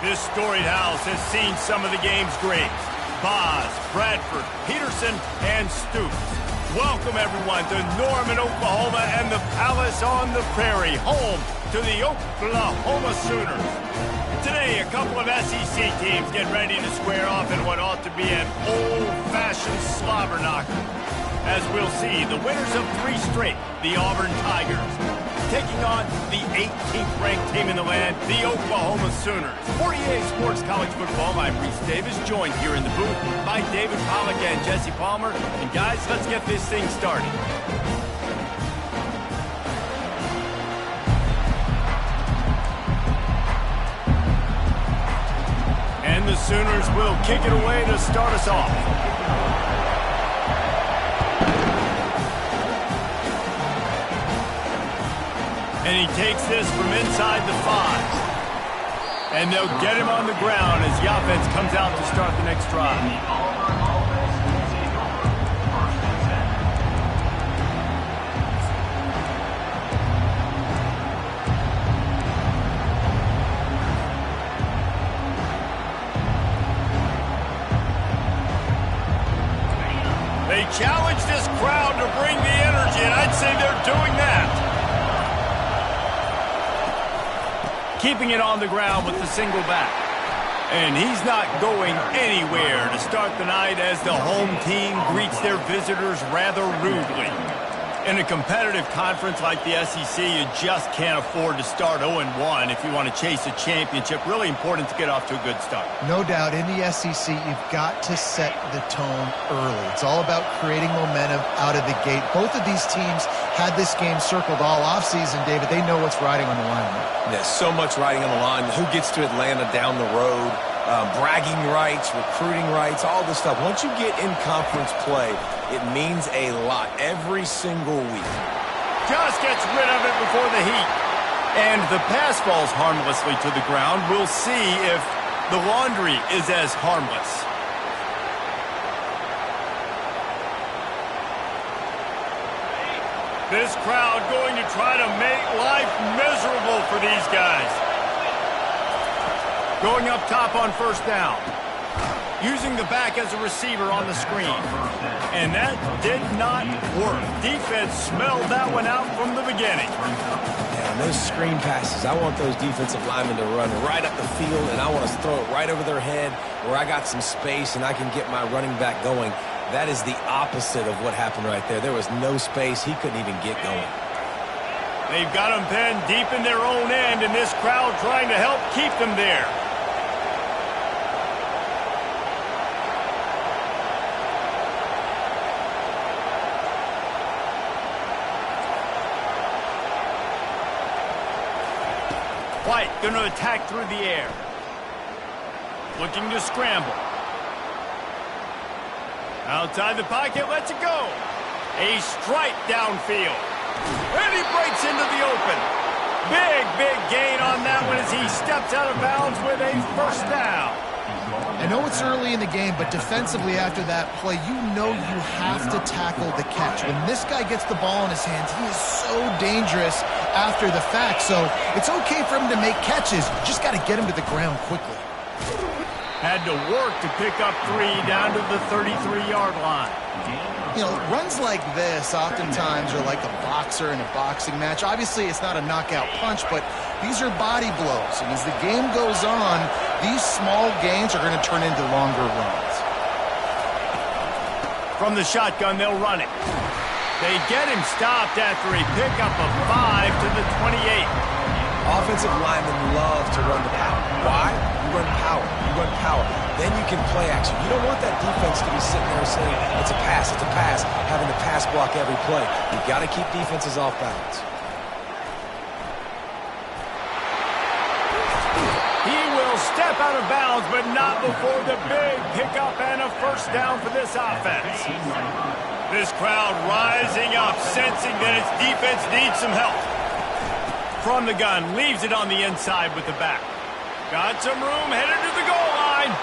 This storied house has seen some of the game's greats. Boz, Bradford, Peterson, and Stoops. Welcome, everyone, to Norman, Oklahoma, and the Palace on the Prairie, home to the Oklahoma Sooners. Today, a couple of SEC teams get ready to square off in what ought to be an old-fashioned slobber knocker. As we'll see, the winners of 3 straight, the Auburn Tigers, taking on the 18th ranked team in the land, the Oklahoma Sooners. 48 Sports College Football, I'm Reese Davis, joined here in the booth by David Pollack and Jesse Palmer. And guys, let's get this thing started. And the Sooners will kick it away to start us off. And he takes this from inside the 5. And they'll get him on the ground as the offense comes out to start the next drive. They challenge this crowd to bring the energy, and I'd say they're doing that. Keeping it on the ground with the single back. And he's not going anywhere to start the night as the home team greets their visitors rather rudely. In a competitive conference like the SEC, you just can't afford to start 0-1 if you want to chase a championship. Really important to get off to a good start. No doubt, in the SEC, you've got to set the tone early. It's all about creating momentum out of the gate. Both of these teams had this game circled all offseason, David. They know what's riding on the line now. There's so much riding on the line. Who gets to Atlanta down the road? Bragging rights, recruiting rights, all this stuff. Once you get in conference play, it means a lot every single week. Just gets rid of it before the heat. And the pass falls harmlessly to the ground. We'll see if the laundry is as harmless. This crowd going to try to make life miserable for these guys. Going up top on first down. Using the back as a receiver on the screen. And that did not work. Defense smelled that one out from the beginning. Yeah, and those screen passes, I want those defensive linemen to run right up the field, and I want to throw it right over their head where I got some space and I can get my running back going. That is the opposite of what happened right there. There was no space. He couldn't even get going. They've got them pinned deep in their own end, and this crowd trying to help keep them there. White going to attack through the air. Looking to scramble. Outside the pocket, lets it go. A strike downfield. And he breaks into the open. Big gain on that one as he steps out of bounds with a first down. I know it's early in the game, but defensively after that play, you know you have to tackle the catch. When this guy gets the ball in his hands, he is so dangerous after the fact. So it's okay for him to make catches. You just got to get him to the ground quickly. Had to work to pick up 3 down to the 33-yard line. You know, runs like this oftentimes are like a boxer in a boxing match. Obviously, it's not a knockout punch, but these are body blows. And as the game goes on, these small gains are going to turn into longer runs. From the shotgun, they'll run it. They get him stopped after a pickup of 5 to the 28. Offensive linemen love to run the power. Why? You run power. You run power. Then you can play action. You don't want that defense to be sitting there saying, it's a pass, having to pass block every play. You've got to keep defenses off balance. He will step out of bounds, but not before the big pickup and a first down for this offense. This crowd rising up, sensing that its defense needs some help. From the gun, leaves it on the inside with the back. Got some room, headed to the goal line.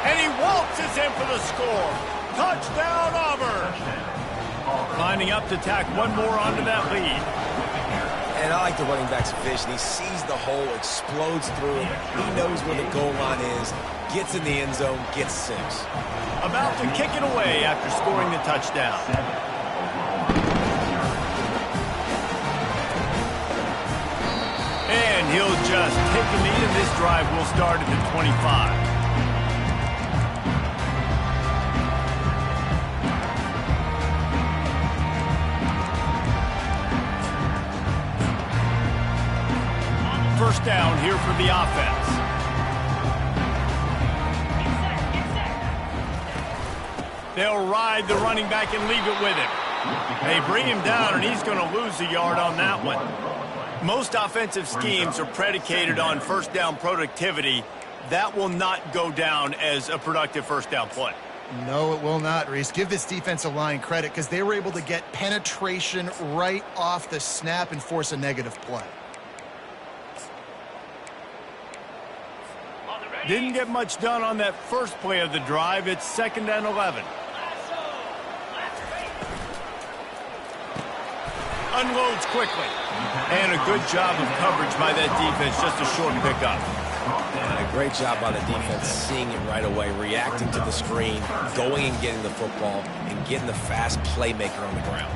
And he waltzes in for the score. Touchdown, Auburn. Lining up to tack one more onto that lead. And I like the running back's vision. He sees the hole, explodes through it. He knows where the goal line is, gets in the end zone, gets 6. About to kick it away after scoring the touchdown. And he'll just take a knee, and this drive will start at the 25. First down here for the offense. They'll ride the running back and leave it with him. They bring him down, and he's going to lose a yard on that one. Most offensive schemes are predicated on first down productivity. That will not go down as a productive first down play. No, it will not, Reese. Give this defensive line credit because they were able to get penetration right off the snap and force a negative play. Didn't get much done on that first play of the drive. It's 2nd and 11. Unloads quickly. And a good job of coverage by that defense. Just a short pickup. And a great job by the defense seeing it right away, reacting to the screen, going and getting the football, and getting the fast playmaker on the ground.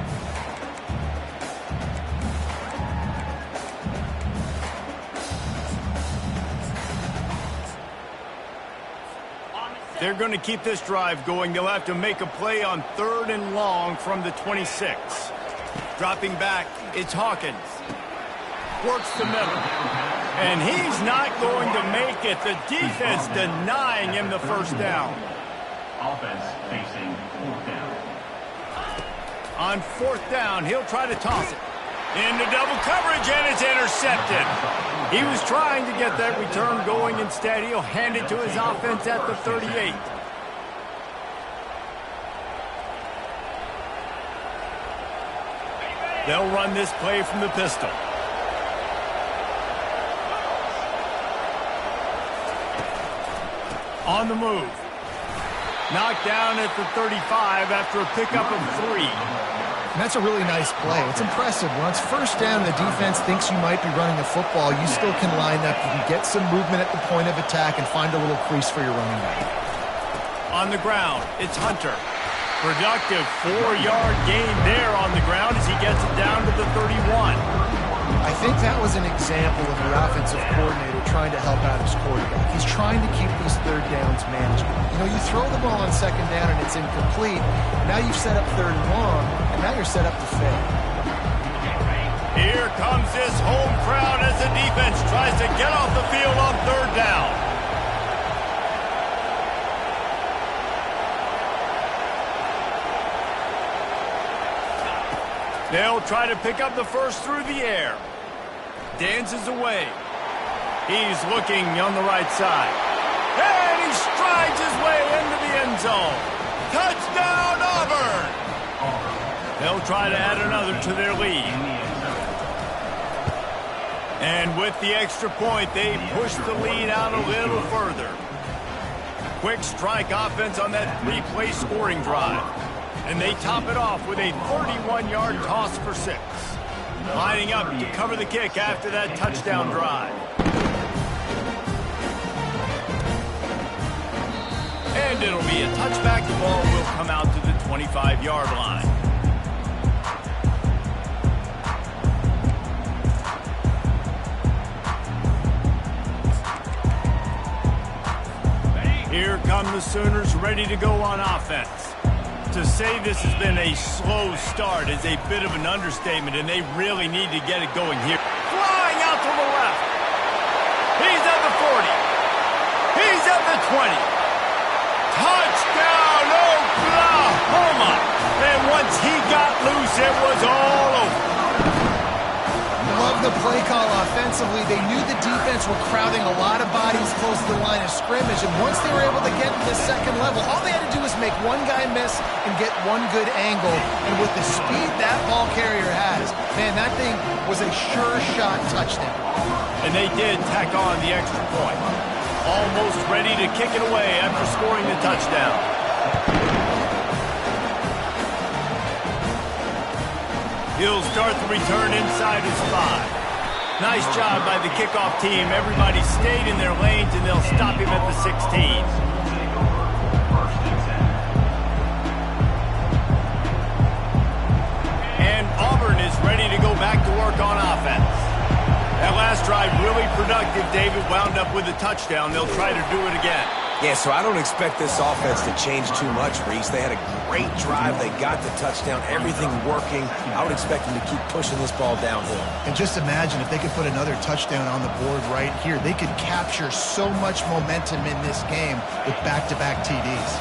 They're going to keep this drive going. They'll have to make a play on 3rd and long from the 26. Dropping back, it's Hawkins. Works the middle. And he's not going to make it. The defense denying him the first down. Offense facing 4th down. On 4th down, he'll try to toss it. Into double coverage, and it's intercepted. He was trying to get that return going. Instead, he'll hand it to his offense at the 38. They'll run this play from the pistol. On the move. Knocked down at the 35 after a pickup of 3. And that's a really nice play. It's impressive. When it's first down, the defense thinks you might be running the football. You still can line up. You can get some movement at the point of attack and find a little crease for your running back. On the ground, it's Hunter. Productive 4-yard gain there on the ground as he gets it down to the 31. I think that was an example of your offensive coordinator trying to help out his quarterback. He's trying to keep these 3rd downs manageable. You know, you throw the ball on 2nd down and it's incomplete. Now you've set up 3rd and long, and now you're set up to fail. Here comes this home crowd as the defense tries to get off the field on 3rd down. They'll try to pick up the first through the air. Dances away. He's looking on the right side. And he strides his way into the end zone. Touchdown, Auburn! They'll try to add another to their lead. And with the extra point, they push the lead out a little further. Quick strike offense on that 3-play scoring drive. And they top it off with a 31-yard toss for 6. Lining up to cover the kick after that touchdown drive. And it'll be a touchback. The ball will come out to the 25-yard line. Here come the Sooners ready to go on offense. To say this has been a slow start is a bit of an understatement, and they really need to get it going here. Flying out to the left. He's at the 40. He's at the 20. Touchdown, Oklahoma! And once he got loose, it was all over. Love the play call offensively. They knew the defense were crowding a lot of bodies close to the line of scrimmage, and once they were able to get to the 2nd level, all they had to do was make one guy miss and get one good angle. And with the speed that ball carrier has, man, that thing was a sure shot touchdown. And they did tack on the extra point. Almost ready to kick it away after scoring the touchdown. He'll start the return inside his 5. Nice job by the kickoff team. Everybody stayed in their lanes, and they'll stop him at the 16. And Auburn is ready to go back to work on offense. That last drive really productive. David wound up with a touchdown. They'll try to do it again. Yeah, so I don't expect this offense to change too much, Reese. They had a great drive. They got the touchdown. Everything working. I would expect them to keep pushing this ball downhill. And just imagine if they could put another touchdown on the board right here. They could capture so much momentum in this game with back-to-back TDs.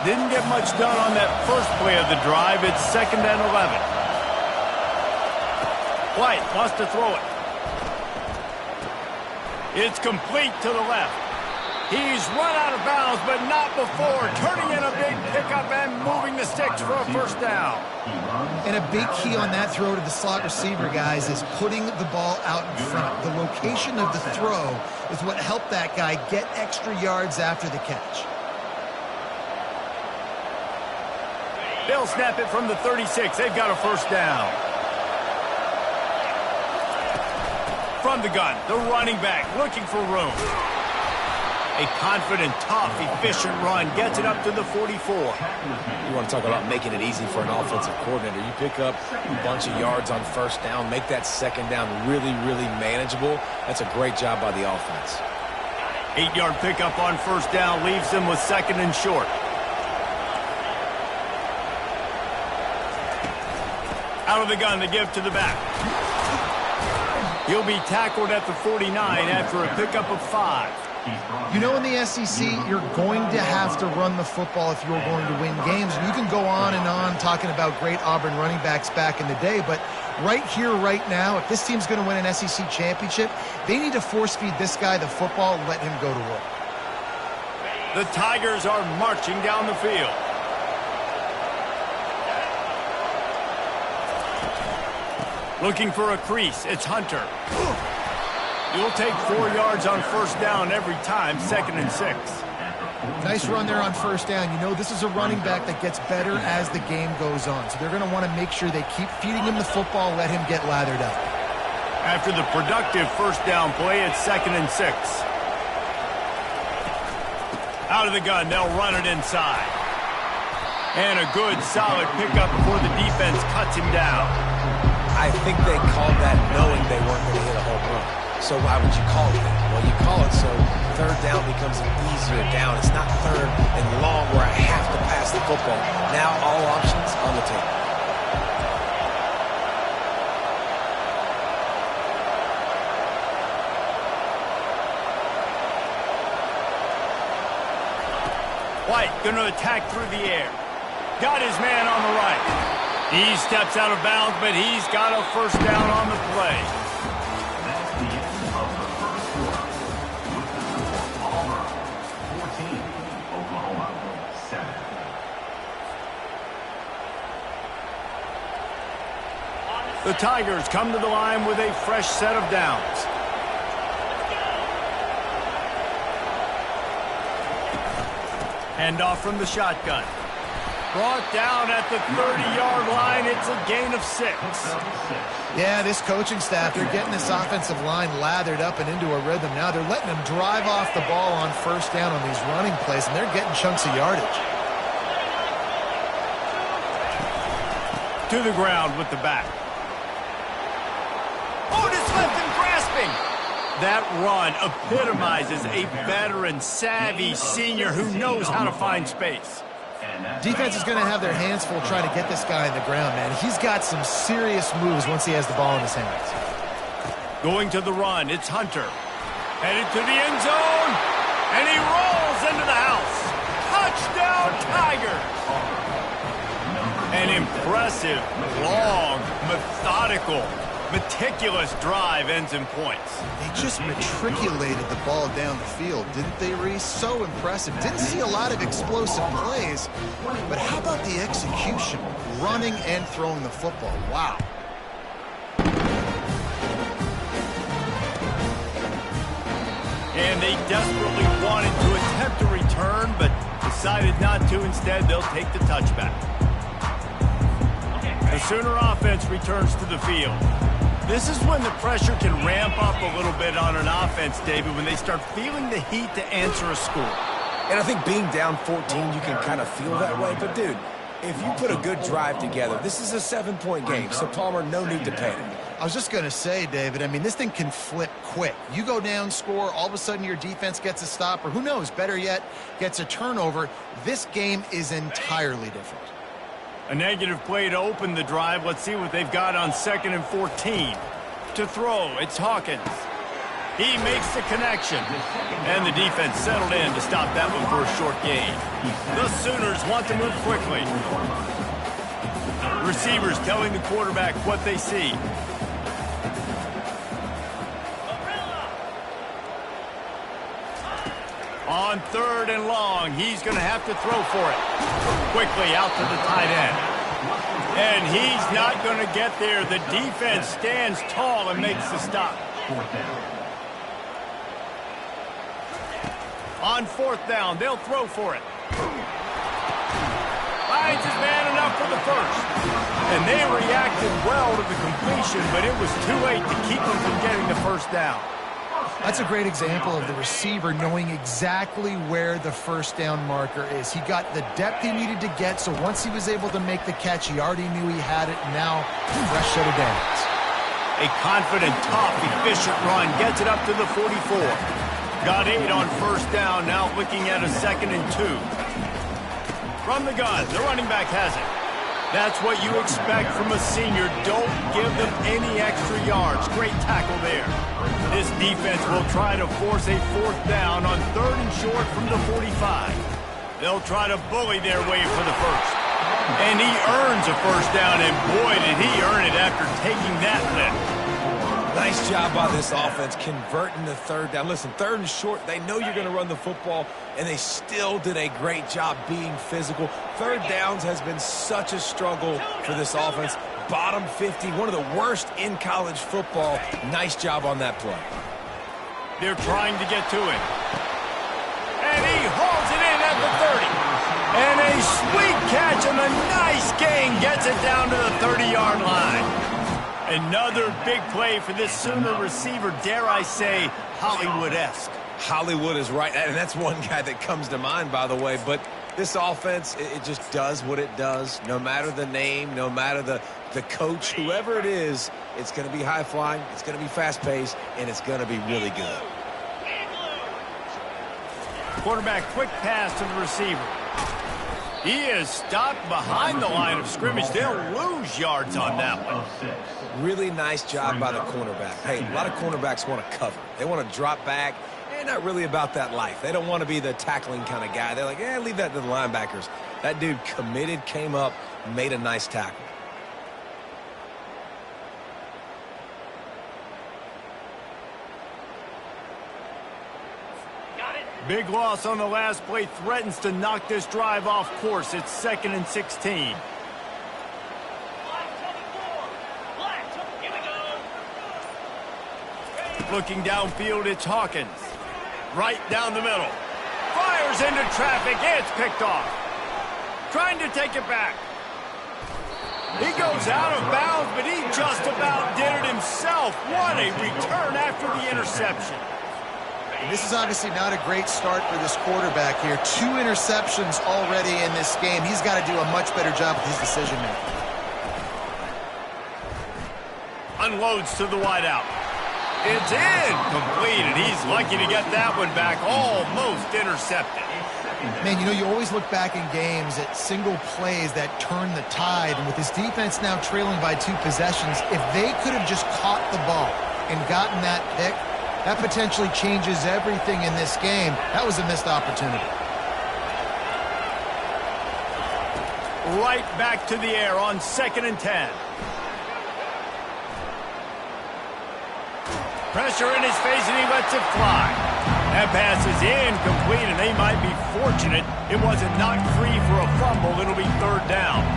Didn't get much done on that first play of the drive. It's 2nd and 11. White wants to throw it. It's complete to the left. He's run out of bounds, but not before turning in a big pickup and moving the sticks for a first down. And a big key on that throw to the slot receiver, guys, is putting the ball out in front. The location of the throw is what helped that guy get extra yards after the catch. They'll snap it from the 36. They've got a first down. From the gun, the running back looking for room. A confident, tough, efficient run gets it up to the 44. You want to talk about making it easy for an offensive coordinator. You pick up a bunch of yards on first down, make that second down really, really manageable. That's a great job by the offense. 8-yard pickup on first down leaves them with 2nd and short. Out of the gun, they give to the back. He'll be tackled at the 49 after a pickup of 5. You know, in the SEC, you're going to have to run the football if you're going to win games. And you can go on and on talking about great Auburn running backs back in the day, but right here, right now, if this team's going to win an SEC championship, they need to force-feed this guy the football and let him go to work. The Tigers are marching down the field. Looking for a crease. It's Hunter. You'll take 4 yards on first down every time, 2nd and 6. Nice run there on first down. You know, this is a running back that gets better as the game goes on. So they're going to want to make sure they keep feeding him the football, let him get lathered up. After the productive first down play, it's 2nd and 6. Out of the gun, they'll run it inside. And a good, solid pickup before the defense cuts him down. I think they called that knowing they weren't going to hit a home run. So why would you call it that? Well, you call it so third down becomes an easier down. It's not third and long where I have to pass the football. Now all options on the table. White going to attack through the air. Got his man on the right. He steps out of bounds, but he's got a first down on the play. That's the end of the first quarter. With the score, Auburn 14, Oklahoma 7. The Tigers come to the line with a fresh set of downs. Handoff from the shotgun. Brought down at the 30-yard line. It's a gain of 6. Yeah, this coaching staff, they're getting this offensive line lathered up and into a rhythm. Now they're letting them drive off the ball on first down on these running plays, and they're getting chunks of yardage. To the ground with the back. Otis left him grasping. That run epitomizes a veteran, savvy senior who knows how to find space. Defense is going to have their hands full trying to get this guy in the ground, man. He's got some serious moves once he has the ball in his hands. Going to the run, it's Hunter. Headed to the end zone, and he rolls into the house. Touchdown, Tigers! An impressive, long, methodical, meticulous drive ends in points. They just matriculated the ball down the field, didn't they, Reese? So impressive. Didn't see a lot of explosive plays, but how about the execution? Running and throwing the football. Wow. And they desperately wanted to attempt a return, but decided not to. Instead, they'll take the touchback. The Sooner offense returns to the field. This is when the pressure can ramp up a little bit on an offense, David, when they start feeling the heat to answer a score. And I think being down 14, you can kind of feel that way. But, dude, if you put a good drive together, this is a 7-point game, so Palmer, no need to panic. I was just going to say, David, I mean, this thing can flip quick. You go down, score, all of a sudden your defense gets a stop, or who knows, better yet, gets a turnover. This game is entirely different. A negative play to open the drive. Let's see what they've got on 2nd and 14. To throw, it's Hawkins. He makes the connection. And the defense settled in to stop that one for a short gain. The Sooners want to move quickly. Receivers telling the quarterback what they see. On 3rd and long, he's going to have to throw for it. Quickly out to the tight end. And he's not going to get there. The defense stands tall and makes the stop. On 4th down, they'll throw for it. Finds his man enough for the first. And they reacted well to the completion, but it was too late to keep them from getting the first down. That's a great example of the receiver knowing exactly where the first down marker is. He got the depth he needed to get, so once he was able to make the catch, he already knew he had it, and now fresh set of downs. A confident, tough, efficient run gets it up to the 44. Got 8 on 1st down, now looking at a 2nd and 2. From the gun, the running back has it. That's what you expect from a senior. Don't give them any extra yards. Great tackle there. This defense will try to force a 4th down on 3rd and short from the 45. They'll try to bully their way for the first. And he earns a first down, and boy, did he earn it after taking that lift. Nice job by this offense converting the 3rd down. Listen, 3rd and short, they know you're going to run the football, and they still did a great job being physical. 3rd downs has been such a struggle for this offense. Bottom 50, one of the worst in college football. Nice job on that play. They're trying to get to him. And he hauls it in at the 30. And a sweet catch and a nice gain gets it down to the 30-yard line. Another big play for this Sooner receiver, dare I say, Hollywood-esque. Hollywood is right, and that's one guy that comes to mind, by the way. But this offense, it just does what it does. No matter the name, no matter the coach, whoever it is, it's going to be high-flying, it's going to be fast-paced, and it's going to be really good. Quarterback quick pass to the receiver. He is stopped behind the line of scrimmage. They'll lose yards on that one. Really nice job by the cornerback. Hey, a lot of cornerbacks want to cover. They want to drop back. They're not really about that life. They don't want to be the tackling kind of guy. They're like, leave that to the linebackers. That dude committed, came up, made a nice tackle. Big loss on the last play threatens to knock this drive off course. It's 2nd and 16. Looking downfield, it's Hawkins. Right down the middle. Fires into traffic. It's picked off. Trying to take it back. He goes out of bounds, but he just about did it himself. What a return after the interception. This is obviously not a great start for this quarterback here. 2 interceptions already in this game. He's got to do a much better job with his decision-making. Unloads to the wideout. It's in. Complete, and he's lucky to get that one back. Almost intercepted. Man, you know, you always look back in games at single plays that turn the tide. And with his defense now trailing by 2 possessions, if they could have just caught the ball and gotten that pick, that potentially changes everything in this game. That was a missed opportunity. Right back to the air on 2nd and 10. Pressure in his face, and he lets it fly. That pass is incomplete, and they might be fortunate it wasn't knocked free for a fumble. It'll be 3rd down.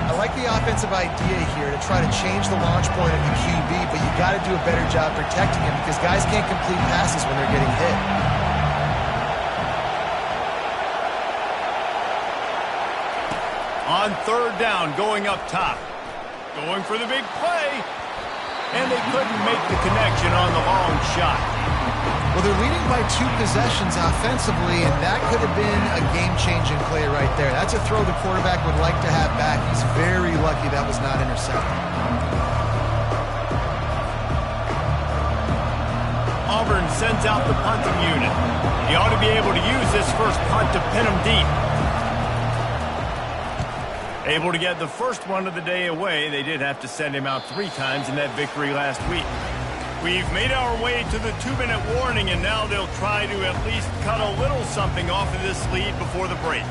I like the offensive idea here to try to change the launch point of the QB, but you got to do a better job protecting him because guys can't complete passes when they're getting hit. On 3rd down, going up top. Going for the big play. and they couldn't make the connection on the long shot. Well, they're leading by 2 possessions offensively, and that could have been a game-changing play right there. That's a throw the quarterback would like to have back. He's very lucky that was not intercepted. Auburn sends out the punting unit. He ought to be able to use this first punt to pin him deep. Able to get the first one of the day away. They did have to send him out 3 times in that victory last week. We've made our way to the 2-minute warning, and now they'll try to at least cut a little something off of this lead before the break.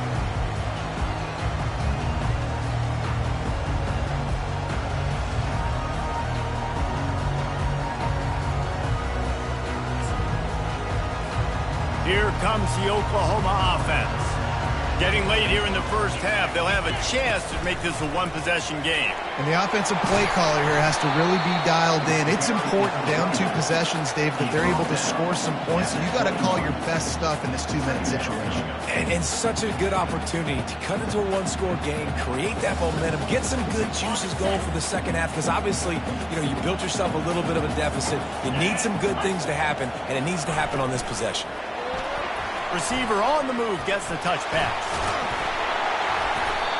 Here comes the Oklahoma offense. Getting late here in the first half, they'll have a chance to make this a 1-possession game. And the offensive play caller here has to really be dialed in. It's important down 2 possessions, Dave, that they're able to score some points. So you got to call your best stuff in this 2-minute situation. And such a good opportunity to cut into a 1-score game, create that momentum, get some good juices going for the second half. Because obviously, you built yourself a little bit of a deficit. You need some good things to happen, and it needs to happen on this possession. Receiver on the move gets the touch pass.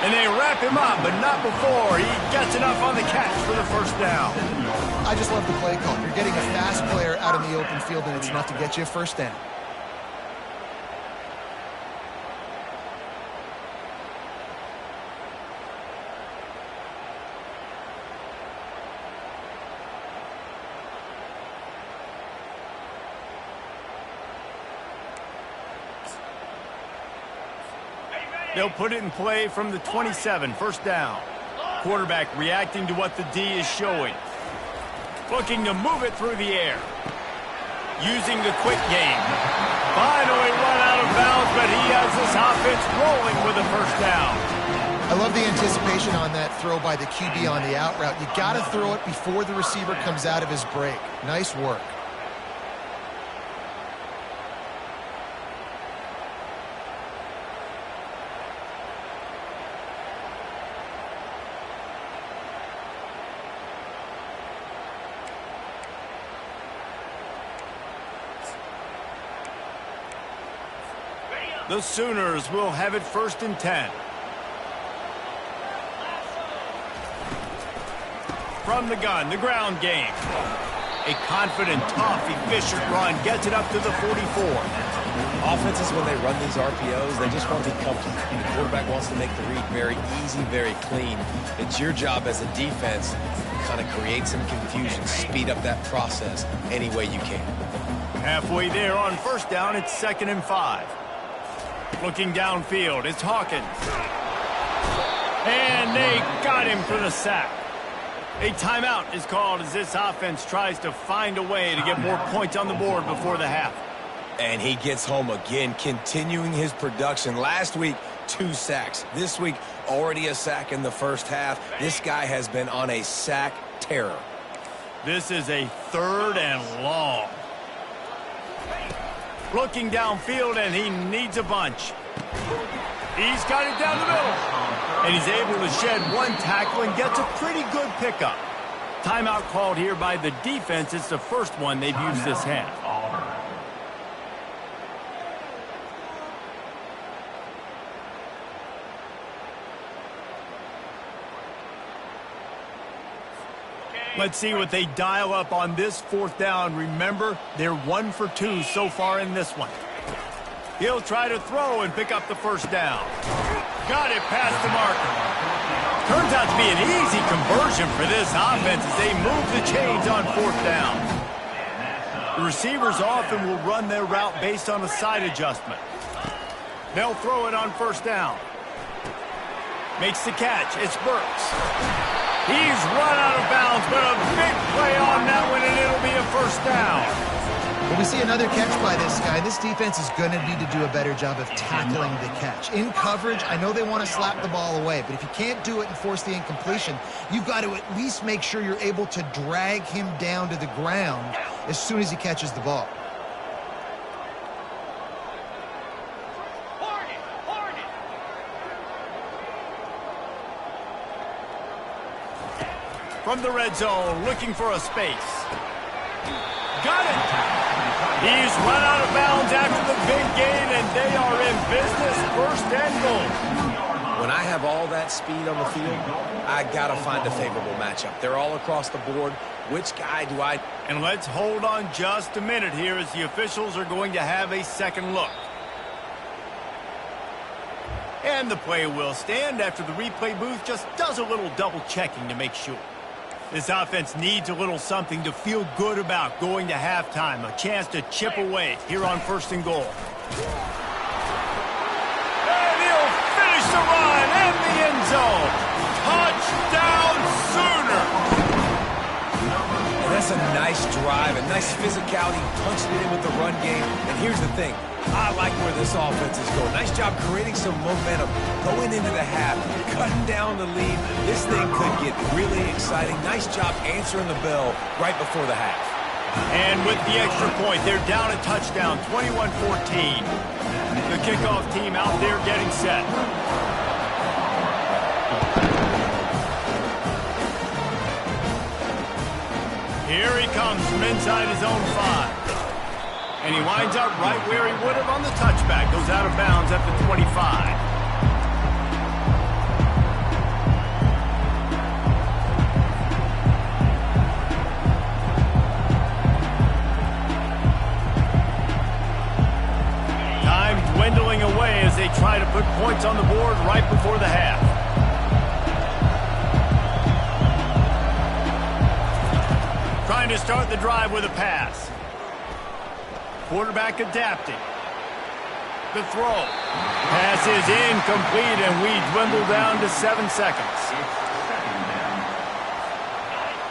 And they wrap him up, but not before he gets enough on the catch for the first down. I just love the play call. You're getting a fast player out in the open field, and it's enough to get you a first down. They'll put it in play from the 27, first down. Quarterback reacting to what the D is showing. Looking to move it through the air. Using the quick game. Finally run out of bounds, but he has this offense rolling with a first down. I love the anticipation on that throw by the QB on the out route. You got to throw it before the receiver comes out of his break. Nice work. The Sooners will have it 1st and 10. From the gun, the ground game. A confident, tough, efficient run gets it up to the 44. Offenses, when they run these RPOs, they just want to be comfortable. The quarterback wants to make the read very easy, very clean. It's your job as a defense to kind of create some confusion, speed up that process any way you can. Halfway there on first down, it's 2nd and 5. Looking downfield, it's Hawkins. And they got him for the sack. A timeout is called as this offense tries to find a way to get more points on the board before the half. And he gets home again, continuing his production. Last week, 2 sacks. This week, already a sack in the first half. This guy has been on a sack terror. This is a 3rd and long. Looking downfield, and he needs a bunch. He's got it down the middle. And he's able to shed 1 tackle and gets a pretty good pickup. Timeout called here by the defense. It's the first one they've used this half. Let's see what they dial up on this 4th down. Remember, they're 1 for 2 so far in this one. He'll try to throw and pick up the first down. Got it past the marker. Turns out to be an easy conversion for this offense as they move the chains on 4th down. The receivers often will run their route based on a side adjustment. They'll throw it on first down. Makes the catch. It's Burks. He's run out of bounds, but a big play on that one, and it'll be a first down. Well, we see another catch by this guy. This defense is going to need to do a better job of tackling the catch. In coverage, I know they want to slap the ball away, but if you can't do it and force the incompletion, you've got to at least make sure you're able to drag him down to the ground as soon as he catches the ball. From the red zone, looking for a space. Got it. He's run out of bounds after the big gain, and they are in business, first and goal. When I have all that speed on the field, I got to find a favorable matchup. They're all across the board. Which guy do I... And let's hold on just a minute here as the officials are going to have a second look. And the play will stand after the replay booth just does a little double checking to make sure. This offense needs a little something to feel good about going to halftime. A chance to chip away here on first and goal. And he'll finish the run and the end zone. Touchdown Sooner! And that's a nice drive, a nice physicality, punching it in with the run game. And here's the thing. I like where this offense is going. Nice job creating some momentum, going into the half, cutting down the lead. This thing could get really exciting. Nice job answering the bell right before the half. And with the extra point, they're down a touchdown, 21-14. The kickoff team out there getting set. Here he comes from inside his own 5. And he winds up right where he would have on the touchback. Goes out of bounds at the 25. Time dwindling away as they try to put points on the board right before the half. Trying to start the drive with a pass. Quarterback adapting. The throw. Pass is incomplete, and we dwindle down to 7 seconds.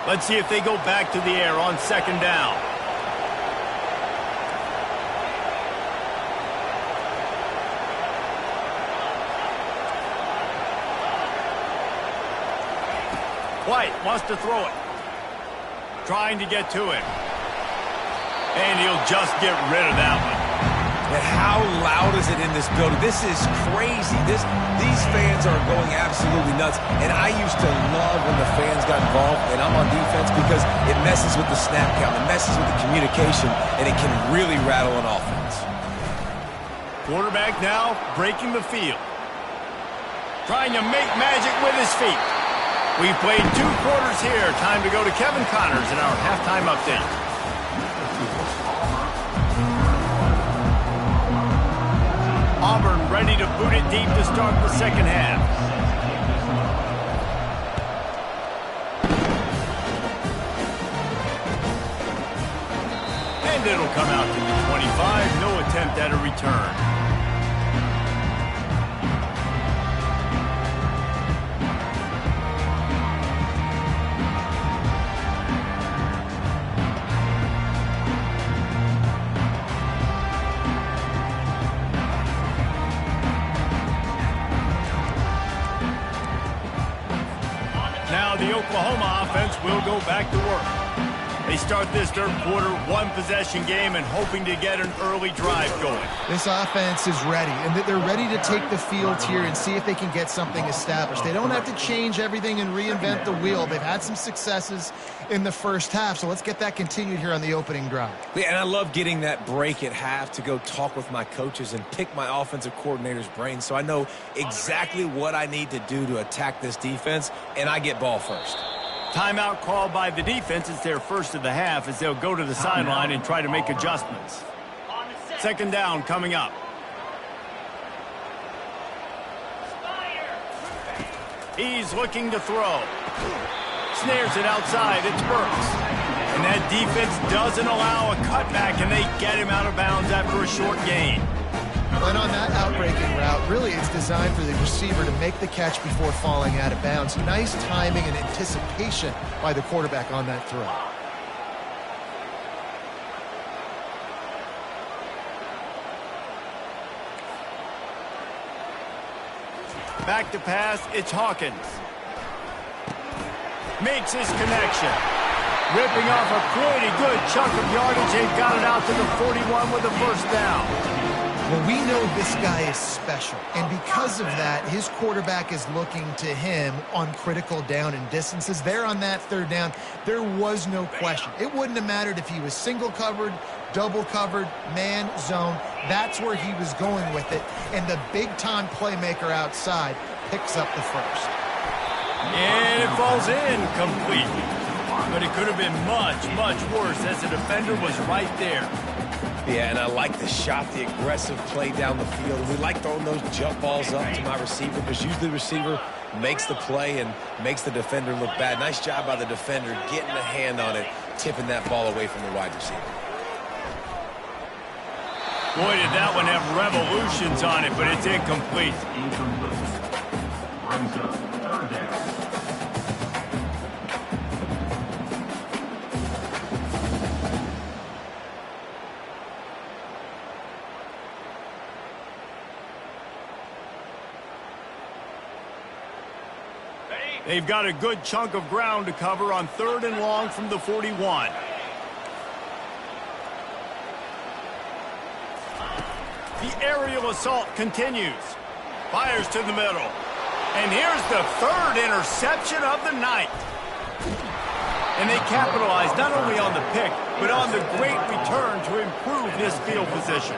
Let's see if they go back to the air on second down. White wants to throw it. Trying to get to it. And he'll just get rid of that one. But how loud is it in this building? This is crazy. These fans are going absolutely nuts. And I used to love when the fans got involved, and I'm on defense, because it messes with the snap count. It messes with the communication, and it can really rattle an offense. Quarterback now breaking the field. Trying to make magic with his feet. We've played 2 quarters here. Time to go to Kevin Connors in our halftime update. Auburn ready to boot it deep to start the second half. And it'll come out to the 25. No attempt at a return. Now the Oklahoma offense will go back to work. They start this third quarter one-possession game and hoping to get an early drive going. This offense is ready, and they're ready to take the field here and see if they can get something established. They don't have to change everything and reinvent the wheel. They've had some successes in the first half, so let's get that continued here on the opening drive. Yeah, and I love getting that break at half to go talk with my coaches and pick my offensive coordinator's brain so I know exactly what I need to do to attack this defense, and I get ball first. Timeout called by the defense. It's their first of the half as they'll go to the sideline and try to make adjustments. Second down coming up. He's looking to throw. Snares it outside. It's Burks. And that defense doesn't allow a cutback, and they get him out of bounds after a short gain. And on that outbreaking route, really it's designed for the receiver to make the catch before falling out of bounds. Nice timing and anticipation by the quarterback on that throw. Back to pass, it's Hawkins. Makes his connection. Ripping off a pretty good chunk of yardage. They've got it out to the 41 with a first down. Well, we know this guy is special, and because of that, his quarterback is looking to him on critical down and distances. There on that third down, there was no question. It wouldn't have mattered if he was single covered, double covered, man, zone. That's where he was going with it, and the big-time playmaker outside picks up the first. And it falls in completely. But it could have been much, much worse as the defender was right there. Yeah, and I like the shot, the aggressive play down the field. We like throwing those jump balls up to my receiver because usually the receiver makes the play and makes the defender look bad. Nice job by the defender getting a hand on it, tipping that ball away from the wide receiver. Boy, did that one have revolutions on it, but it's incomplete. Brings up third down. They've got a good chunk of ground to cover on 3rd and long from the 41. The aerial assault continues. Fires to the middle. And here's the 3rd interception of the night. And they capitalize not only on the pick, but on the great return to improve this field position.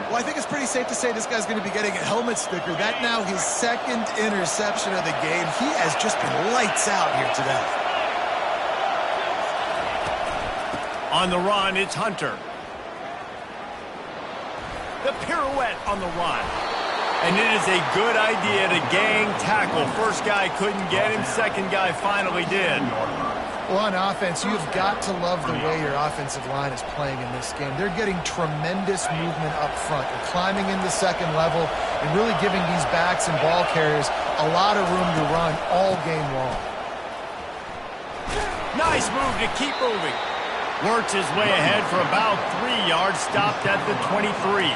Well, I think it's pretty safe to say this guy's going to be getting a helmet sticker. That now his 2nd interception of the game. He has just been lights out here today. On the run, it's Hunter. The pirouette on the run. And it is a good idea to gang tackle. First guy couldn't get him. Second guy finally did. Well, on offense, you've got to love the way your offensive line is playing in this game. They're getting tremendous movement up front. They're climbing into second level and really giving these backs and ball carriers a lot of room to run all game long. Nice move to keep moving. Works his way ahead for about 3 yards, stopped at the 23.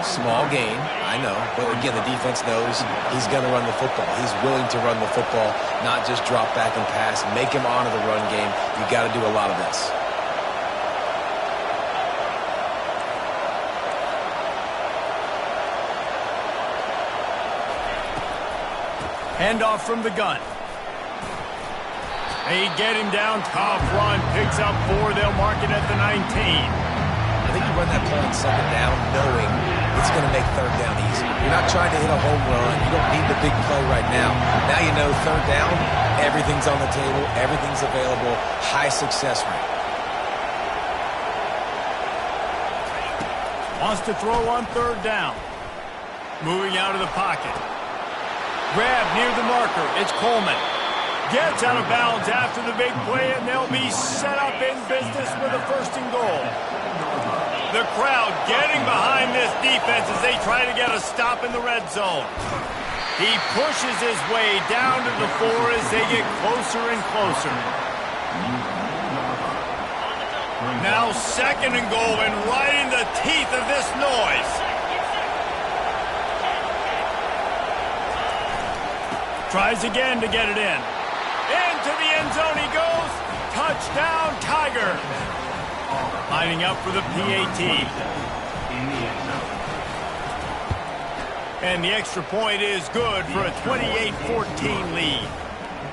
Small gain, I know, but again, the defense knows he's going to run the football. He's willing to run the football, not just drop back and pass, make him honor the run game. You got to do a lot of this. Handoff from the gun. They get him down, tough run, picks up 4. They'll mark it at the 19. I think you run that play on 2nd down knowing it's going to make 3rd down easy. You're not trying to hit a home run. You don't need the big play right now. Now you know 3rd down, everything's on the table, everything's available, high success rate. Wants to throw on 3rd down. Moving out of the pocket. Grab near the marker. It's Coleman. Gets out of bounds after the big play, and they'll be set up in business with a 1st and goal. The crowd getting behind this defense as they try to get a stop in the red zone. He pushes his way down to the 4 as they get closer and closer. Now 2nd and goal, and right in the teeth of this noise. Tries again to get it in. Into the end zone he goes. Touchdown, Tiger. Lining up for the PAT. And the extra point is good for a 28-14 lead.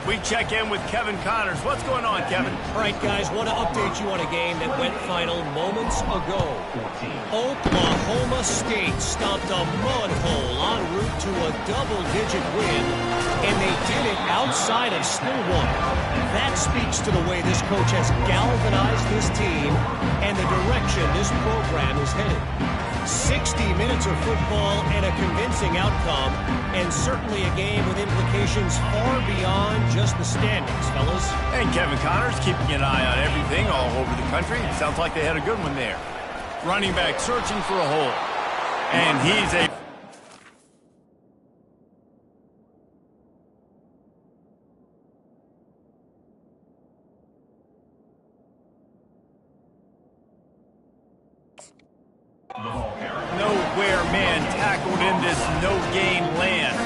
We check in with Kevin Connors. What's going on, Kevin? All right, guys, want to update you on a game that went final moments ago. Oklahoma State stomped a mud hole en route to a double-digit win, and they did it outside of Stillwater. That speaks to the way this coach has galvanized this team and the direction this program is headed. 60 minutes of football and a convincing outcome, and certainly a game with implications far beyond just the standings, fellas. And Kevin Connors keeping an eye on everything all over the country. Sounds like they had a good one there. Running back searching for a hole. And he's a... Nowhere man tackled in this no-gain land.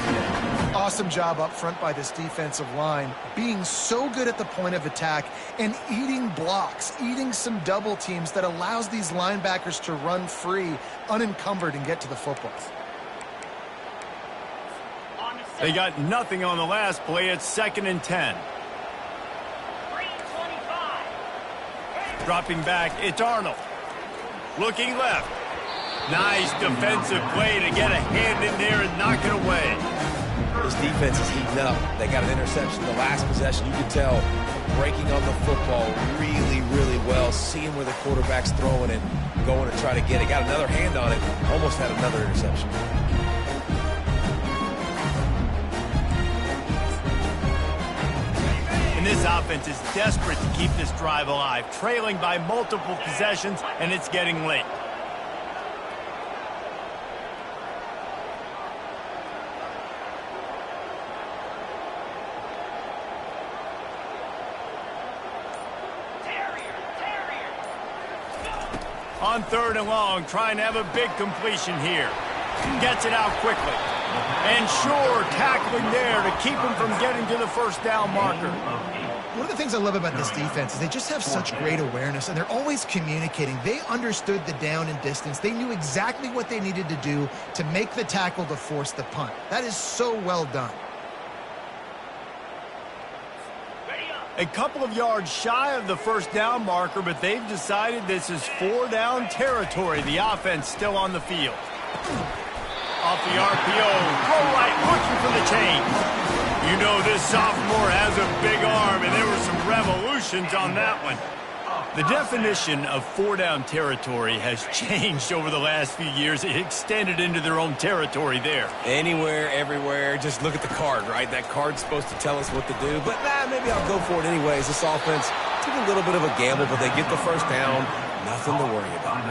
Awesome job up front by this defensive line, being so good at the point of attack and eating blocks, eating some double teams that allows these linebackers to run free, unencumbered, and get to the football. They got nothing on the last play. It's 2nd and 10. Dropping back, it's Arnold. Looking left. Nice defensive play to get a hand in there and knock it away. This defense is heating up. They got an interception the last possession. You could tell breaking on the football really, really well, seeing where the quarterback's throwing it, going to try to get it. Got another hand on it, almost had another interception. And this offense is desperate to keep this drive alive, trailing by multiple possessions, and it's getting late. On 3rd and long, trying to have a big completion here. Gets it out quickly. And sure, tackling there to keep him from getting to the first down marker. One of the things I love about this defense is they just have such great awareness, and they're always communicating. They understood the down and distance. They knew exactly what they needed to do to make the tackle to force the punt. That is so well done. A couple of yards shy of the first down marker, but they've decided this is 4-down territory. The offense still on the field. Off the RPO, throw right, looking for the change. You know this sophomore has a big arm, and there were some revolutions on that one. The definition of 4-down territory has changed over the last few years. It extended into their own territory there. Anywhere, everywhere, just look at the card, right? That card's supposed to tell us what to do, but maybe I'll go for it anyways. This offense took a little bit of a gamble, but they get the first down. Nothing to worry about.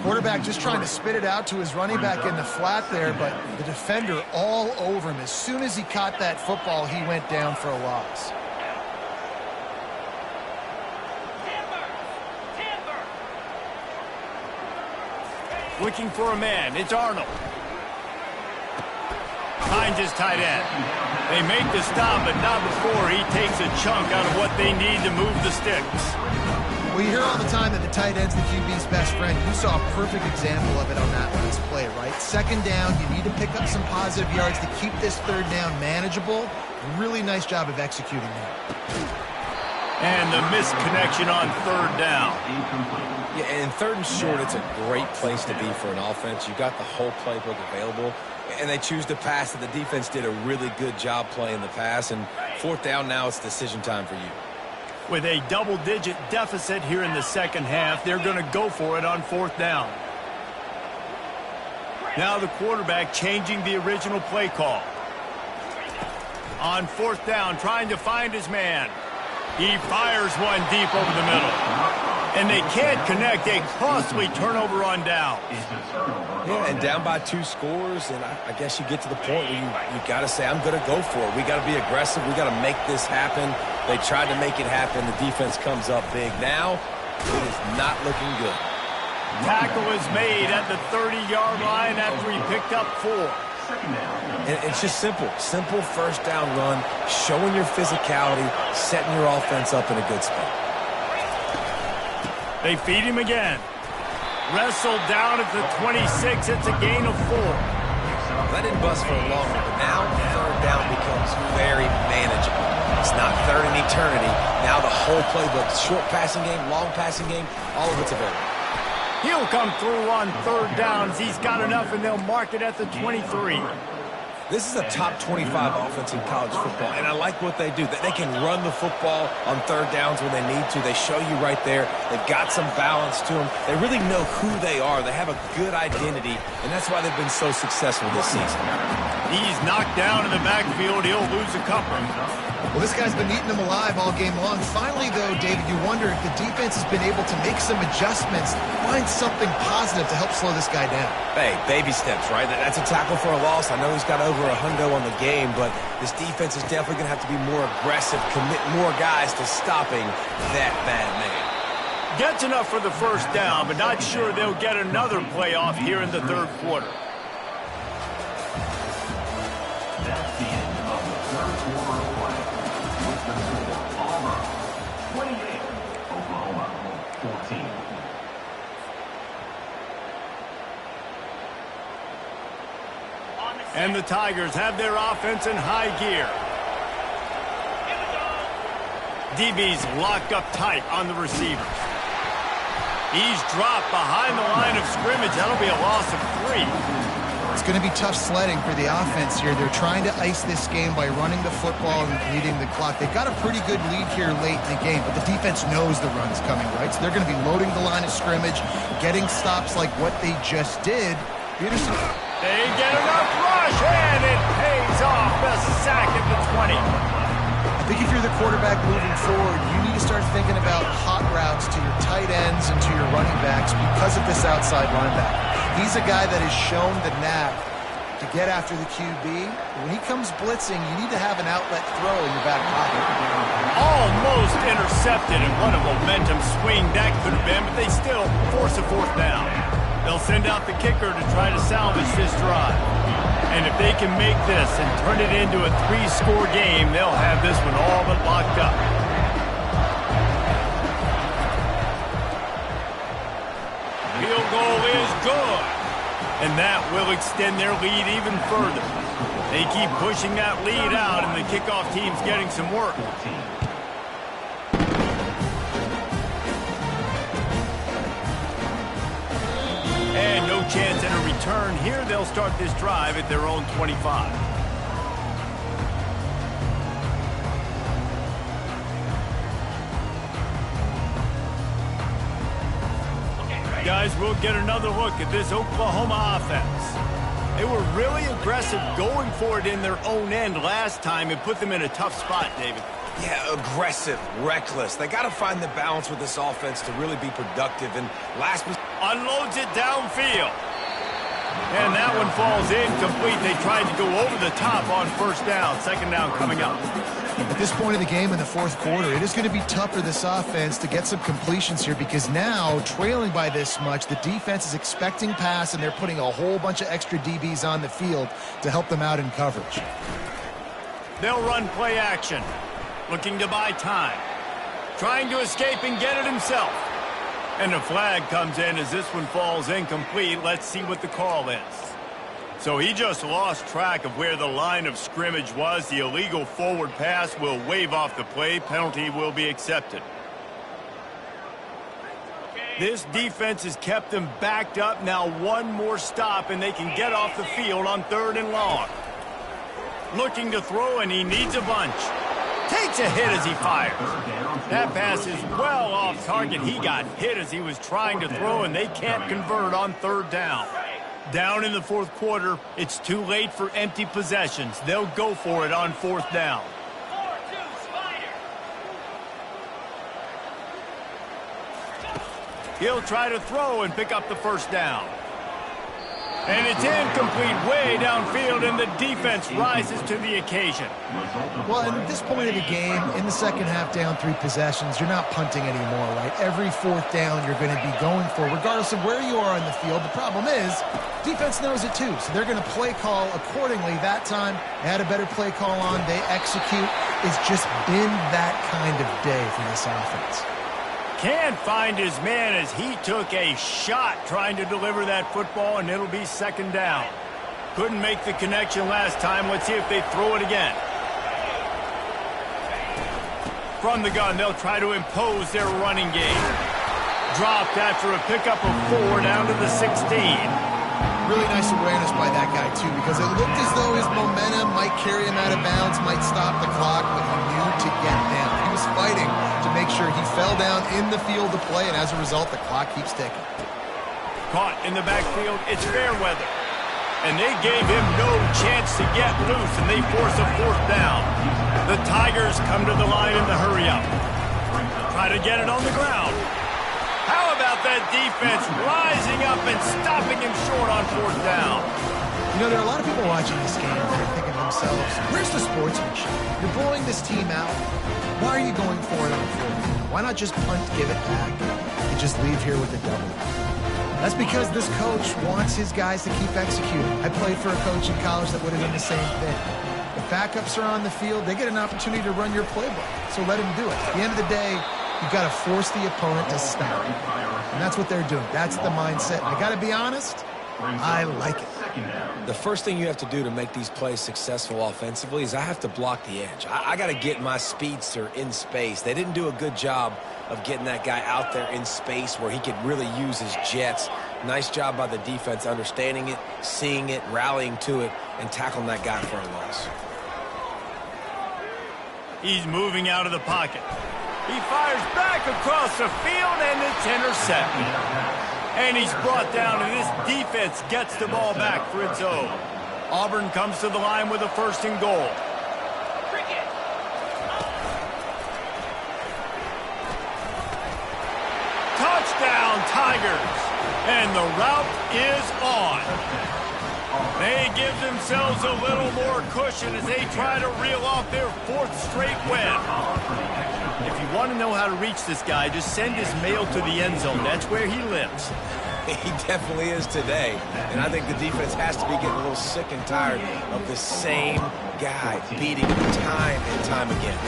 Quarterback just trying to spit it out to his running back in the flat there, but the defender all over him. As soon as he caught that football, he went down for a loss. Looking for a man. It's Arnold. Finds his tight end. They make the stop, but not before he takes a chunk out of what they need to move the sticks. Well, you hear all the time that the tight end's the QB's best friend. You saw a perfect example of it on that last play, right? 2nd down, you need to pick up some positive yards to keep this 3rd down manageable. Really nice job of executing that. And the missed connection on 3rd down. Yeah, and 3rd and short, it's a great place to be for an offense. You got the whole playbook available, and they choose to pass, and the defense did a really good job playing the pass. And 4th down now, it's decision time for you. With a double-digit deficit here in the 2nd half, they're going to go for it on 4th down. Now the quarterback changing the original play call. On 4th down, trying to find his man. He fires one deep over the middle. And they can't connect. A costly turnover on down. Yeah, and down by 2 scores, and I guess you get to the point where you got to say, I'm going to go for it. We got to be aggressive. We got to make this happen. They tried to make it happen. The defense comes up big. Now, it is not looking good. Tackle is made at the 30-yard line after he picked up 4. And it's just simple 1st down run, showing your physicality, setting your offense up in a good spot. They feed him again. Wrestled down at the 26. It's a gain of 4. That didn't bust for a long one, but now 3rd down becomes very manageable. It's not 3rd in eternity. Now the whole playbook, short passing game, long passing game, all of it's available. He'll come through on 3rd downs. He's got enough, and they'll mark it at the 23. This is a top 25 offense in college football, and I like what they do. They can run the football on 3rd downs when they need to. They show you right there. They've got some balance to them. They really know who they are. They have a good identity, and that's why they've been so successful this season. He's knocked down in the backfield. He'll lose a couple. Well, this guy's been eating them alive all game long. Finally, though, David, you wonder if the defense has been able to make some adjustments, find something positive to help slow this guy down. Hey, baby steps, right? That's a tackle for a loss. I know he's got over a hundo on the game, but this defense is definitely going to have to be more aggressive, commit more guys to stopping that bad man. Gets enough for the 1st down, but not sure they'll get another playoff here in the 3rd quarter. And the Tigers have their offense in high gear. DB's locked up tight on the receivers. He's dropped behind the line of scrimmage. That'll be a loss of 3. It's going to be tough sledding for the offense here. They're trying to ice this game by running the football and bleeding the clock. They've got a pretty good lead here late in the game, but the defense knows the run's coming, right? So they're going to be loading the line of scrimmage, getting stops like what they just did. Peterson. They get enough rush, and it pays off. The sack at the 20. I think if you're the quarterback moving forward, you need to start thinking about hot routes to your tight ends and to your running backs because of this outside linebacker. He's a guy that has shown the knack to get after the QB. When he comes blitzing, you need to have an outlet throw in your back pocket. Almost intercepted, and what a momentum swing that could have been, but they still force a 4th down. They'll send out the kicker to try to salvage this drive. And if they can make this and turn it into a 3-score game, they'll have this one all but locked up. Field goal is good. And that will extend their lead even further. They keep pushing that lead out, and the kickoff team's getting some work. And no chance at a return here. They'll start this drive at their own 25. Guys, we'll get another look at this Oklahoma offense. They were really aggressive going for it in their own end last time and put them in a tough spot, David. Yeah, aggressive, reckless. They got to find the balance with this offense to really be productive. And unloads it downfield. And that one falls incomplete. They tried to go over the top on 1st down. 2nd down coming up. At this point in the game in the 4th quarter, it is going to be tough for this offense to get some completions here because now, trailing by this much, the defense is expecting pass, and they're putting a whole bunch of extra DBs on the field to help them out in coverage. They'll run play action, looking to buy time, trying to escape and get it himself. And a flag comes in as this one falls incomplete. Let's see what the call is. So he just lost track of where the line of scrimmage was. The illegal forward pass will wave off the play. Penalty will be accepted. This defense has kept them backed up. Now one more stop, and they can get off the field on 3rd and long. Looking to throw, and he needs a bunch. Takes a hit as he fires. That pass is well off target. He got hit as he was trying to throw, and they can't convert on 3rd down. Down in the 4th quarter, it's too late for empty possessions. They'll go for it on 4th down. He'll try to throw and pick up the 1st down. And it's incomplete way downfield, and the defense rises to the occasion. Well, at this point of the game, in the 2nd half, down 3 possessions, you're not punting anymore, right? Every 4th down you're going to be going for, regardless of where you are on the field. The problem is, defense knows it too, so they're going to play call accordingly. That time, they had a better play call on. They execute. It's just been that kind of day for this offense. Can't find his man as he took a shot trying to deliver that football, and it'll be 2nd down. Couldn't make the connection last time. Let's see if they throw it again. From the gun, they'll try to impose their running game. Dropped after a pickup of 4 down to the 16. Really nice awareness by that guy, too, because it looked as though his momentum might carry him out of bounds, might stop the clock, but he knew to get down. He was fighting to make sure he fell down in the field to play, and as a result, the clock keeps ticking. Caught in the backfield, it's Fairweather. And they gave him no chance to get loose, and they force a 4th down. The Tigers come to the line in the hurry-up. Try to get it on the ground. How about that defense rising up and stopping him short on 4th down? You know, there are a lot of people watching this game that are thinking to themselves, where's the sportsmanship? You're blowing this team out. Why are you going for it on 4th down? Why not just punt, give it back, and just leave here with a double? That's because this coach wants his guys to keep executing. I played for a coach in college that would have done the same thing. The backups are on the field. They get an opportunity to run your playbook, so let him do it. At the end of the day, you've got to force the opponent to stop. And that's what they're doing. That's the mindset. And I got to be honest, I like it. second down. The first thing you have to do to make these plays successful offensively is I have to block the edge. I got to get my speedster in space. They didn't do a good job of getting that guy out there in space where he could really use his jets. Nice job by the defense understanding it, seeing it, rallying to it, and tackling that guy for a loss. He's moving out of the pocket. He fires back across the field, and it's intercepted. And he's brought down, and this defense gets the ball back for its own. Auburn comes to the line with a 1st and goal. Touchdown, Tigers. And the route is on. They give themselves a little more cushion as they try to reel off their 4th straight win. If you want to know how to reach this guy, just send his mail to the end zone. That's where he lives. He definitely is today. And I think the defense has to be getting a little sick and tired of the same guy beating him time and time again.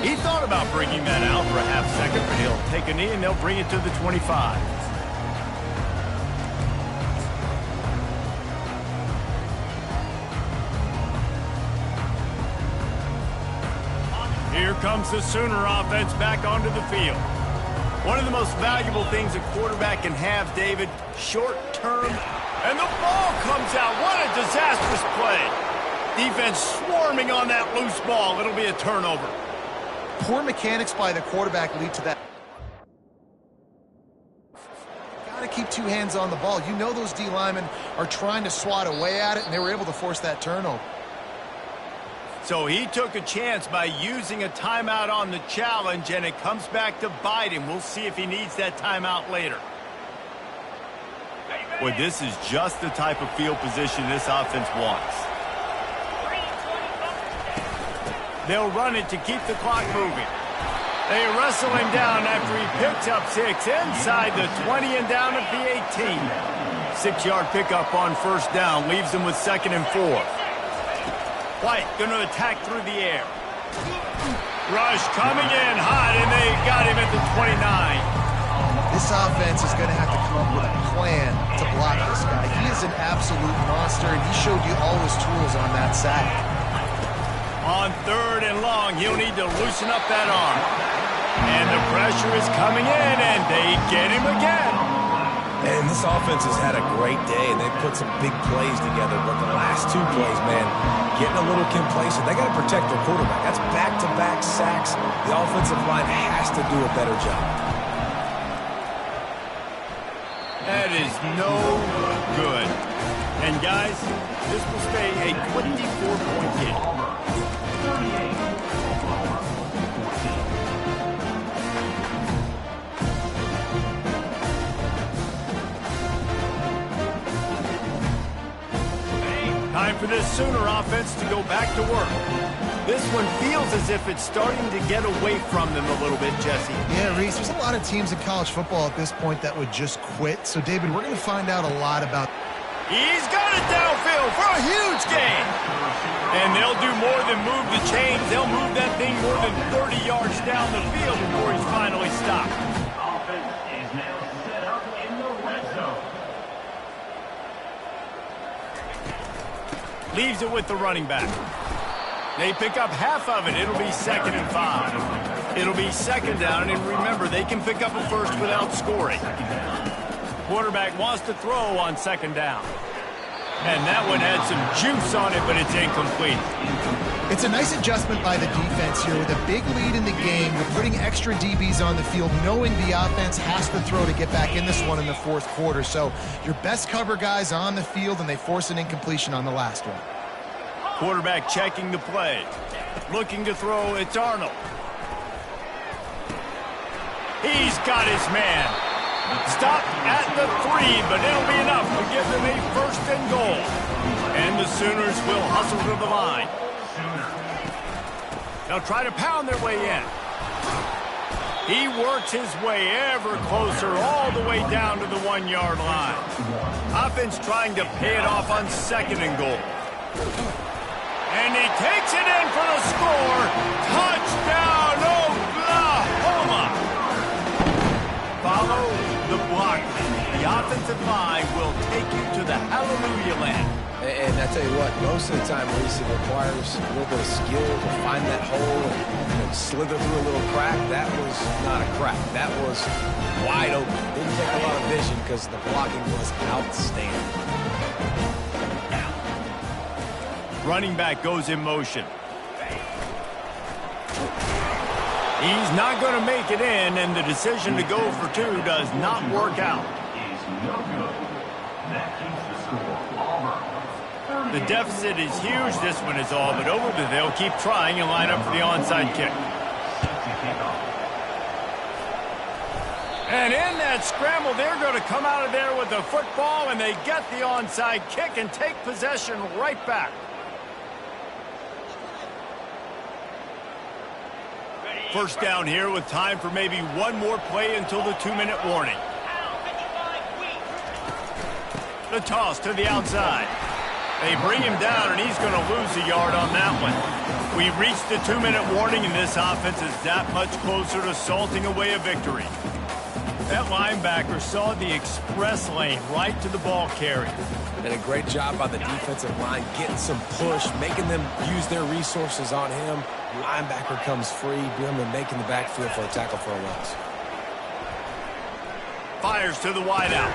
He thought about bringing that out for a half second, but he'll take a knee and they'll bring it to the 25. Here comes the Sooner offense back onto the field. One of the most valuable things a quarterback can have, David, short term, and the ball comes out. What a disastrous play. Defense swarming on that loose ball. It'll be a turnover. Poor mechanics by the quarterback lead to that. Got to keep 2 hands on the ball. You know those D linemen are trying to swat away at it, and they were able to force that turnover. So he took a chance by using a timeout on the challenge, and it comes back to bite him. We'll see if he needs that timeout later. Well, this is just the type of field position this offense wants. They'll run it to keep the clock moving. They wrestle him down after he picks up 6 inside the 20 and down at the 18. 6-yard pickup on 1st down leaves them with 2nd and 4. White going to attack through the air. Rush coming in hot, and they got him at the 29. This offense is going to have to come up with a plan to block this guy. He is an absolute monster, and he showed you all his tools on that sack. On 3rd and long, he'll need to loosen up that arm. And the pressure is coming in, and they get him again. And this offense has had a great day, and they've put some big plays together. But the last 2 plays, man, getting a little complacent. They got to protect their quarterback. That's back-to-back sacks. The offensive line has to do a better job. That is no good. And, guys, this will stay a 24-point game. Time for this Sooner offense to go back to work. This one feels as if it's starting to get away from them a little bit, Jesse. Yeah, Reese, there's a lot of teams in college football at this point that would just quit. So, David, we're going to find out a lot about... He's got it downfield for a huge gain. And they'll do more than move the chains. They'll move that thing more than 30 yards down the field before he's finally stopped. Offense is now set up in the red zone. Leaves it with the running back. They pick up half of it. It'll be 2nd and 5. It'll be 2nd down, and remember, they can pick up a first without scoring. Quarterback wants to throw on 2nd down. And that one had some juice on it, but it's incomplete. It's a nice adjustment by the defense here. With a big lead in the game, you're putting extra DBs on the field, knowing the offense has to throw to get back in this one in the 4th quarter. So your best cover guys on the field, and they force an incompletion on the last one. Quarterback checking the play. Looking to throw, it's Arnold. He's got his man. Stopped at the 3, but it'll be enough to give them a 1st and goal. And the Sooners will hustle to the line. They'll try to pound their way in. He works his way ever closer all the way down to the 1-yard line. Offense trying to pay it off on 2nd and goal. And he takes it in for the score. Touchdown, Oklahoma! Follow the block. The offensive line will take take you to the hallelujah land. And I tell you what, most of the time, Reese, it requires a little bit of skill to find that hole and slither through a little crack. That was not a crack. That was wide open. Didn't take a lot of vision because the blocking was outstanding. Running back goes in motion. He's not going to make it in, and the decision to go for two does not work out. Is no good. That keeps the score Auburn. The deficit is huge. This one is all but over, but they'll keep trying and line up for the onside kick. And in that scramble, they're going to come out of there with the football, and they get the onside kick and take possession right back. First down here with time for maybe one more play until the 2-minute warning. The toss to the outside. They bring him down, and he's going to lose a yard on that one. We reached the 2-minute warning, and this offense is that much closer to salting away a victory. That linebacker saw the express lane right to the ball carrier. And a great job by the defensive line, getting some push, making them use their resources on him. Linebacker comes free, Bierman making the backfield for a tackle for a loss. Fires to the wideout.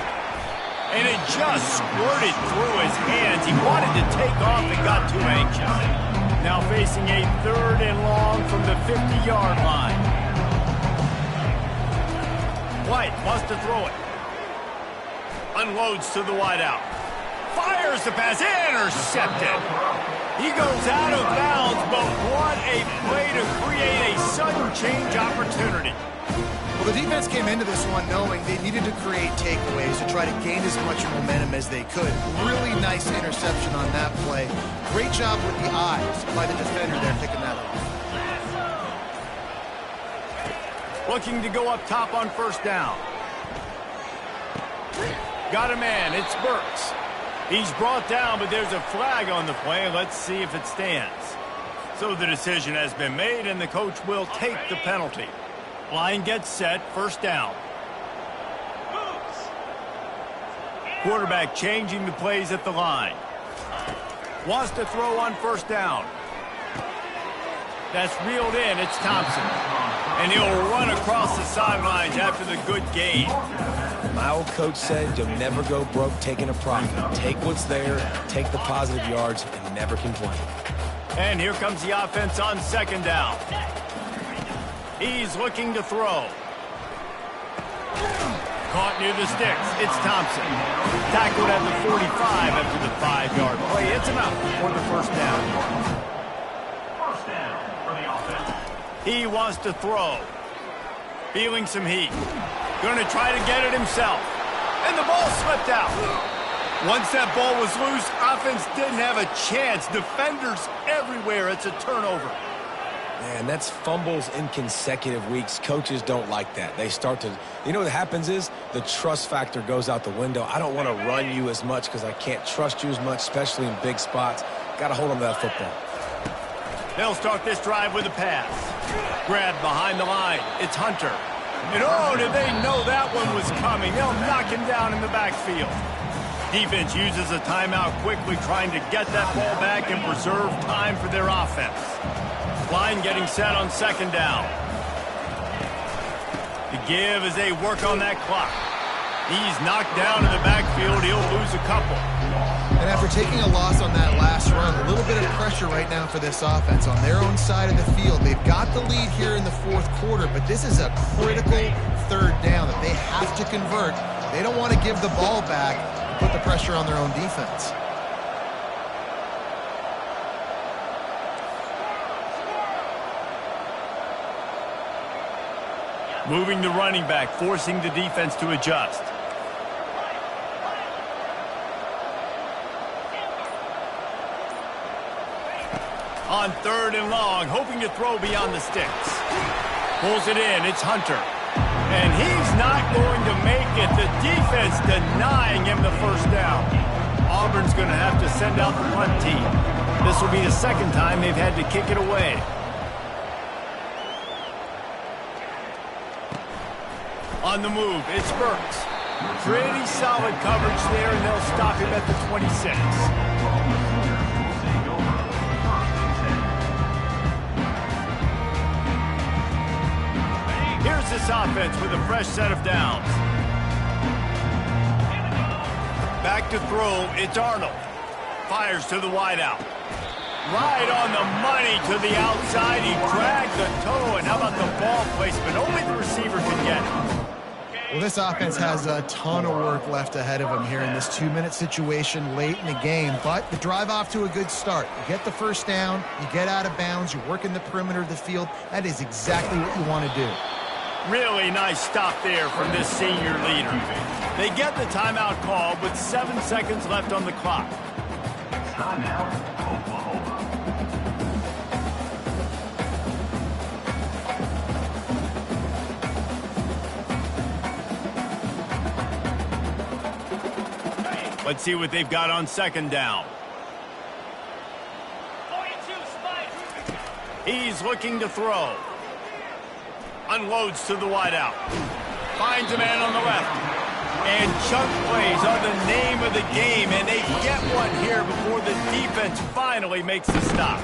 And it just squirted through his hands. He wanted to take off and got too anxious. Now facing a 3rd and long from the 50-yard line. White wants to throw it. Unloads to the wideout. Fires the pass. Intercepted. He goes out of bounds, but what a play to create a sudden change opportunity. Well, the defense came into this one knowing they needed to create takeaways to try to gain as much momentum as they could. Really nice interception on that play. Great job with the eyes by the defender there picking that up. Looking to go up top on first down. Got a man. It's Burks. He's brought down, but there's a flag on the play. Let's see if it stands. So the decision has been made, and the coach will take the penalty. Line gets set, first down. Quarterback changing the plays at the line. Wants to throw on first down. That's reeled in. It's Thompson. And he'll run across the sidelines after the good gain. My old coach said you'll never go broke taking a profit. Take what's there, take the positive yards, and never complain. And here comes the offense on second down. He's looking to throw. Caught near the sticks. It's Thompson. Tackled at the 45 after the 5-yard play. It's enough for the first down. First down for the offense. He wants to throw. Feeling some heat. Going to try to get it himself. And the ball slipped out. Once that ball was loose, offense didn't have a chance. Defenders everywhere. It's a turnover. Man, that's fumbles in consecutive weeks. Coaches don't like that. They start to, you know what happens is the trust factor goes out the window. I don't want to run you as much because I can't trust you as much, especially in big spots. Got to hold on to that football. They'll start this drive with a pass. Grabbed behind the line. It's Hunter. And oh, did they know that one was coming. They'll knock him down in the backfield. Defense uses a timeout quickly, trying to get that ball back and preserve time for their offense. Line getting set on second down. The give as they work on that clock. He's knocked down in the backfield. He'll lose a couple. And after taking a loss on that last run, a little bit of pressure right now for this offense on their own side of the field. They've got the lead here in the 4th quarter, but this is a critical 3rd down that they have to convert. They don't want to give the ball back and put the pressure on their own defense. Moving the running back, forcing the defense to adjust. On 3rd and long, hoping to throw beyond the sticks. Pulls it in, it's Hunter. And he's not going to make it. The defense denying him the first down. Auburn's going to have to send out the punt team. This will be the 2nd time they've had to kick it away. On the move, it's Burks. Pretty solid coverage there, and they'll stop him at the 26. Here's this offense with a fresh set of downs. Back to throw, it's Arnold. Fires to the wideout. Right on the money to the outside. He dragged the toe, and how about the ball placement? Only the receiver can get it. Well, this offense has a ton of work left ahead of them here in this 2-minute situation late in the game, but the drive off to a good start. You get the first down, you get out of bounds, you're working the perimeter of the field. That is exactly what you want to do. Really nice stop there from this senior leader. They get the timeout called with 7 seconds left on the clock. Timeout, Oklahoma. Let's see what they've got on second down. He's looking to throw. Unloads to the wideout. Finds a man on the left. And chunk plays are the name of the game, and they get one here before the defense finally makes the stop.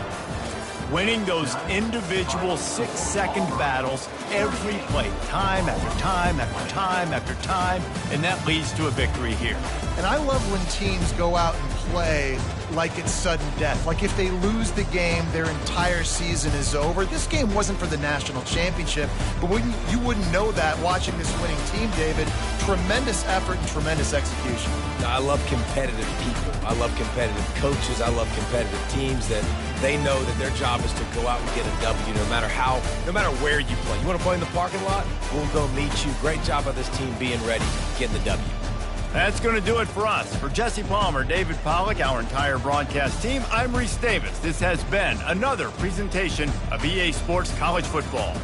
Winning those individual 6-second battles every play, time after time after time after time, and that leads to a victory here. And I love when teams go out and play like it's sudden death. Like if they lose the game, their entire season is over. This game wasn't for the national championship, but you wouldn't know that watching this winning team, David. Tremendous effort and tremendous execution. I love competitive people. I love competitive coaches. I love competitive teams that they know that their job is to go out and get a W no matter where you play. You want to play in the parking lot? We'll go meet you. Great job by this team being ready, getting the W. That's going to do it for us. For Jesse Palmer, David Pollack, our entire broadcast team, I'm Reese Davis. This has been another presentation of EA Sports College Football.